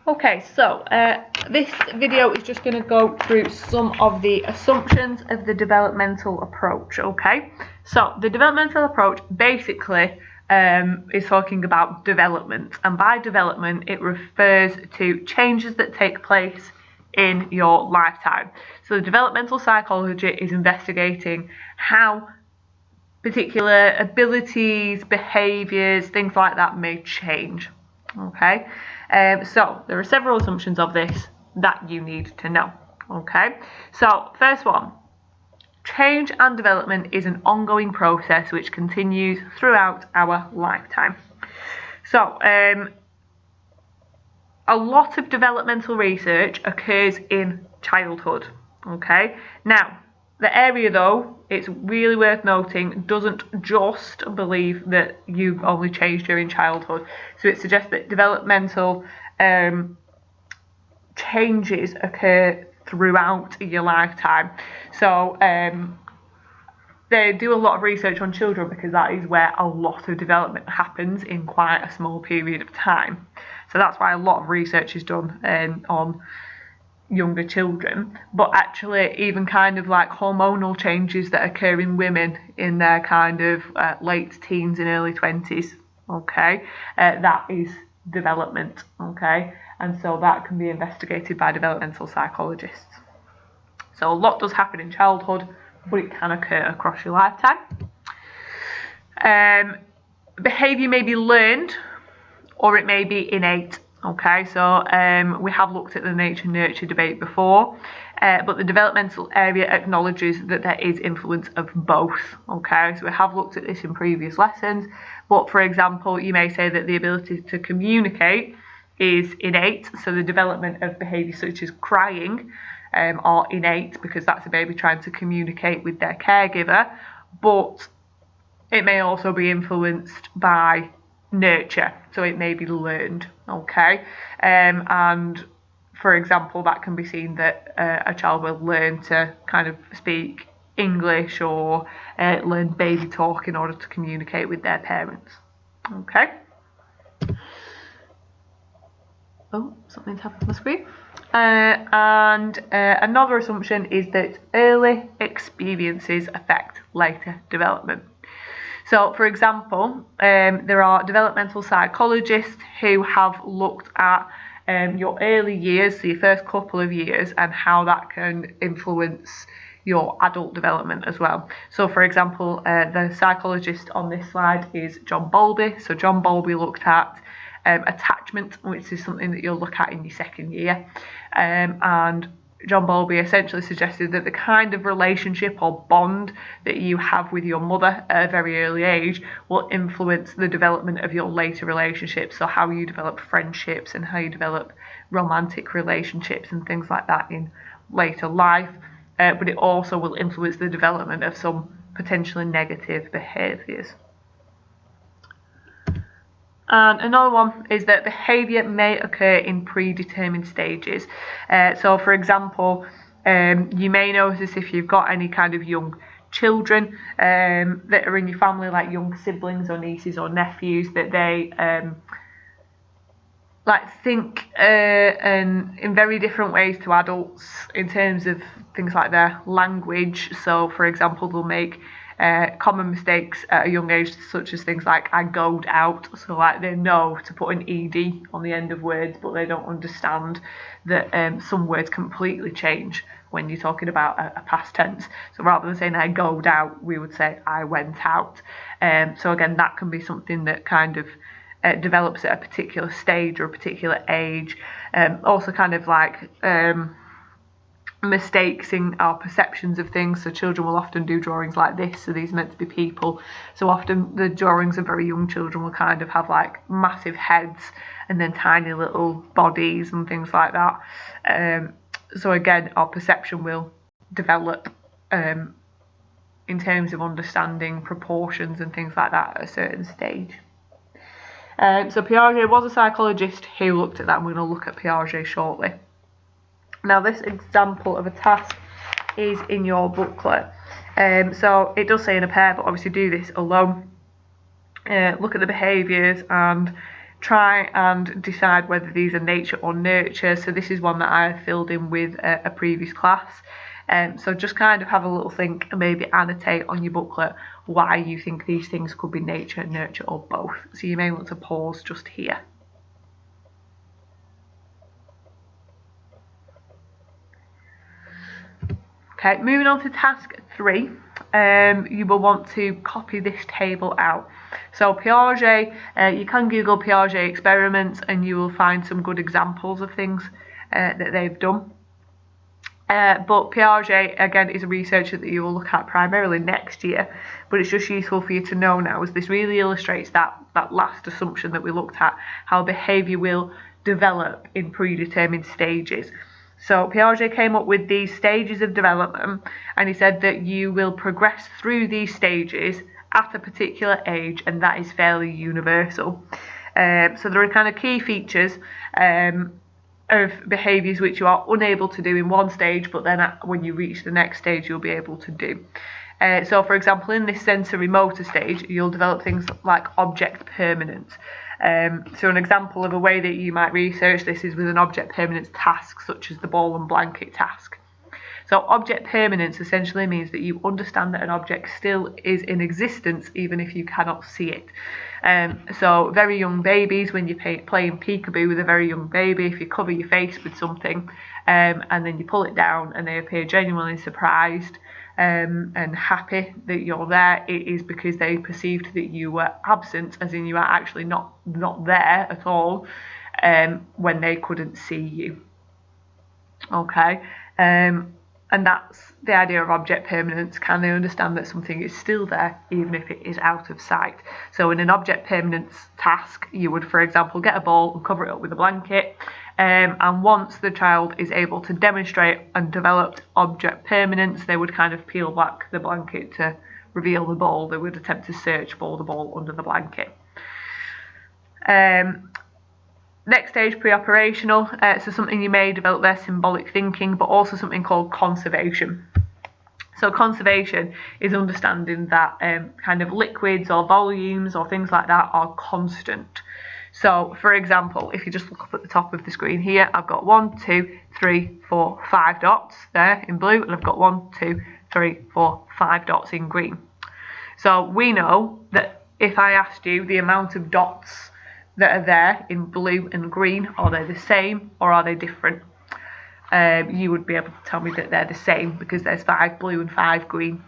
Okay, so this video is just going to go through some of the assumptions of the developmental approach. Okay, so the developmental approach basically is talking about development, and by development it refers to changes that take place in your lifetime. So the developmental psychology is investigating how particular abilities, behaviours, things like that may change. Okay, so there are several assumptions of this that you need to know. Okay, so first one, change and development is an ongoing process which continues throughout our lifetime. So a lot of developmental research occurs in childhood. Okay, now the area, though, it's really worth noting, doesn't just believe that you've only changed during childhood. So it suggests that developmental changes occur throughout your lifetime. So they do a lot of research on children because that is where a lot of development happens in quite a small period of time. So that's why a lot of research is done on younger children, but actually even kind of like hormonal changes that occur in women in their kind of late teens and early 20s. Okay, that is development. Okay, and so that can be investigated by developmental psychologists. So a lot does happen in childhood, but it can occur across your lifetime. Behaviour may be learned or it may be innate. Okay, so we have looked at the nature-nurture debate before, but the developmental area acknowledges that there is influence of both. Okay, so we have looked at this in previous lessons, but for example, you may say that the ability to communicate is innate, so the development of behaviours such as crying are innate because that's a baby trying to communicate with their caregiver, but it may also be influenced by nurture, so it may be learned. Okay, and for example, that can be seen that a child will learn to kind of speak English or learn baby talk in order to communicate with their parents. Okay. Oh, something's happened on the screen. And another assumption is that early experiences affect later development. So, for example, there are developmental psychologists who have looked at your early years, so your first couple of years, and how that can influence your adult development as well. So, for example, the psychologist on this slide is John Bowlby. So, John Bowlby looked at attachment, which is something that you'll look at in your second year, and John Bowlby essentially suggested that the kind of relationship or bond that you have with your mother at a very early age will influence the development of your later relationships, so how you develop friendships and how you develop romantic relationships and things like that in later life, but it also will influence the development of some potentially negative behaviours. And another one is that behaviour may occur in predetermined stages. So, for example, you may notice if you've got any kind of young children that are in your family, like young siblings or nieces or nephews, that they think and in very different ways to adults in terms of things like their language. So, for example, they'll make common mistakes at a young age, such as things like I goed out, so like they know to put an ed on the end of words, but they don't understand that some words completely change when you're talking about a past tense. So rather than saying I goed out, we would say I went out. So again, that can be something that kind of develops at a particular stage or a particular age. Also kind of like mistakes in our perceptions of things. So children will often do drawings like this, so these are meant to be people, so often the drawings of very young children will kind of have like massive heads and then tiny little bodies and things like that. So again, our perception will develop in terms of understanding proportions and things like that at a certain stage. So Piaget was a psychologist who looked at that, and we're going to look at Piaget shortly. Now, this example of a task is in your booklet. So it does say in a pair, but obviously do this alone. Look at the behaviours and try and decide whether these are nature or nurture. So this is one that I filled in with a previous class. So just kind of have a little think and maybe annotate on your booklet why you think these things could be nature, nurture, or both. So you may want to pause just here. Okay, moving on to task 3, you will want to copy this table out. So Piaget, you can Google Piaget experiments and you will find some good examples of things that they've done. But Piaget, again, is a researcher that you will look at primarily next year, but it's just useful for you to know now, as this really illustrates that last assumption that we looked at, how behaviour will develop in predetermined stages. So Piaget came up with these stages of development, and he said that you will progress through these stages at a particular age, and that is fairly universal. So there are kind of key features of behaviours which you are unable to do in one stage, but then when you reach the next stage you'll be able to do. So for example, in this sensory motor stage you'll develop things like object permanence. So an example of a way that you might research this is with an object permanence task, such as the ball and blanket task. So object permanence essentially means that you understand that an object still is in existence even if you cannot see it. So very young babies, when you're playing peekaboo with a very young baby, if you cover your face with something and then you pull it down and they appear genuinely surprised and happy that you're there, it is because they perceived that you were absent, as in you are actually not there at all when they couldn't see you. Okay, and that's the idea of object permanence. Can they understand that something is still there even if it is out of sight? So in an object permanence task, you would, for example, get a ball and cover it up with a blanket, and once the child is able to demonstrate and develop object permanence, they would kind of peel back the blanket to reveal the ball. They would attempt to search for the ball under the blanket. Next stage, pre-operational, so something you may develop there, symbolic thinking, but also something called conservation. So conservation is understanding that kind of liquids or volumes or things like that are constant. So for example, if you just look up at the top of the screen here, I've got 1, 2, 3, 4, 5 dots there in blue, and I've got 1, 2, 3, 4, 5 dots in green. So we know that if I asked you the amount of dots that are there in blue and green, are they the same or are they different? You would be able to tell me that they're the same because there's 5 blue and 5 green.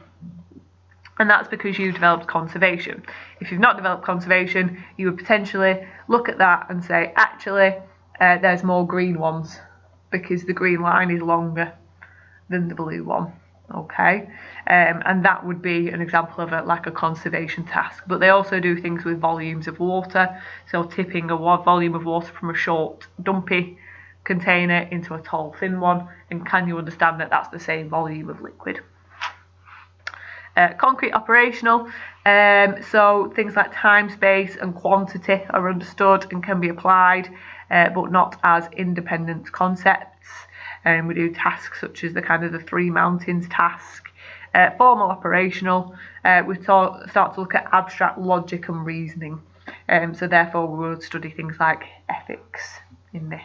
And that's because you've developed conservation. If you've not developed conservation, you would potentially look at that and say, actually, there's more green ones because the green line is longer than the blue one. Okay, and that would be an example of a conservation task. But they also do things with volumes of water, so tipping a volume of water from a short dumpy container into a tall thin one, and can you understand that that's the same volume of liquid? Concrete operational, so things like time, space and quantity are understood and can be applied, but not as independent concepts. And we do tasks such as the kind of the 3 mountains task. Formal operational, we start to look at abstract logic and reasoning. So therefore we will study things like ethics in this.